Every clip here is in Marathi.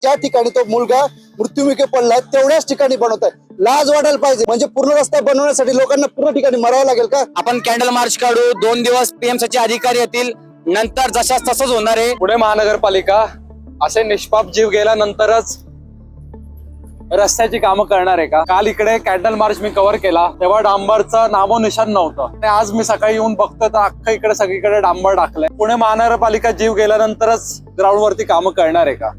ज्या ठिकाणी तो मुलगा मृत्युमुखी पडलाय तेवढ्याच ठिकाणी बनवताय. लाज वाटायला पाहिजे. म्हणजे पूर्ण रस्ता बनवण्यासाठी लोकांना पूर्ण ठिकाणी मरावं लागेल का? आपण कॅन्डल मार्च काढू, 2 दिवस पीएमसीचे अधिकारी येतील, नंतर जशाच तसंच होणार आहे. पुणे महानगरपालिका असे निष्पाप जीव गेल्यानंतरच रस्त्याची कामं करणार आहे का? काल इकडे कॅन्डल मार्च मी कव्हर केला तेव्हा डांबरचं नामोनिशाण नव्हतं. आणि आज मी सकाळी येऊन बघतो तर अख्खा इकडे सगळीकडे डांबर टाकलंय. पुणे महानगरपालिका जीव गेल्यानंतरच ग्राउंड वरती कामं करणार आहे का?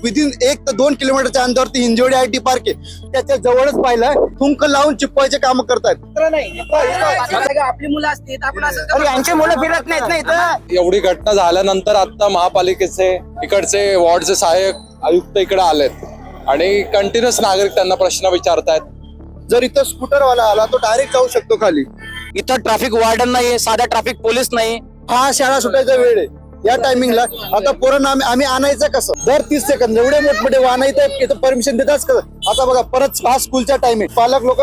विदिन 1 ते 2 किलोमीटरच्या अंतरावरती हिंजवडी IT पार्क आहे. त्याच्या जवळच पाहिलं थुंक लावून चिपवायचे काम करतायत. आपली मुलं असतील आपण असं यांचे मुलं फिरत नाहीत ना इथं. एवढी घटना झाल्यानंतर आता महापालिकेचे इकडचे वॉर्डचे सहाय्यक आयुक्त इकडे आलेत आणि कंटिन्युअस नागरिक त्यांना प्रश्न विचारतायत. जर इथं स्कूटरवाला आला तो डायरेक्ट जाऊ शकतो खाली. इथं ट्रॅफिक वार्डन नाही, साधा ट्रॅफिक पोलीस नाही. हा शाळा सुटायचा वेळ आहे या टायमिंगला. आता पोरांना आम्ही आणायचं कसं? दर 30 सेकंद एवढे मोठमोठे वाहन इथं परमिशन देताच कसं? आता बघा परत हा स्कूलच्या टायमिंग पालक लोक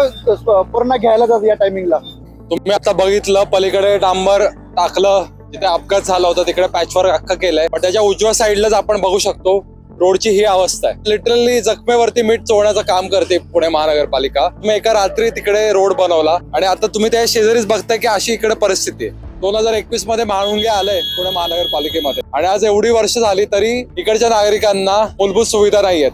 पोरांना घ्यायला जातात या टायमिंगला. तुम्ही आता बघितलं पलीकडे डांबर टाकलं, जिथे अपघात झाला होता तिकडे पॅचवर्क अख्खा केलंय, पण त्याच्या उजव्या साईडलाच आपण बघू शकतो रोडची ही अवस्था आहे. लिटरली जखमेवरती मीठ चोळण्याचं काम करते पुणे महानगरपालिका. तुम्ही एका रात्री तिकडे रोड बनवला आणि आता तुम्ही त्या शेजारीच बघताय की अशी इकडे परिस्थिती आहे. 2021 मध्ये महाळुंगे आलंय पुणे महानगरपालिकेमध्ये आणि आज एवढी वर्ष झाली तरी इकडच्या नागरिकांना मूलभूत सुविधा नाहीयेत.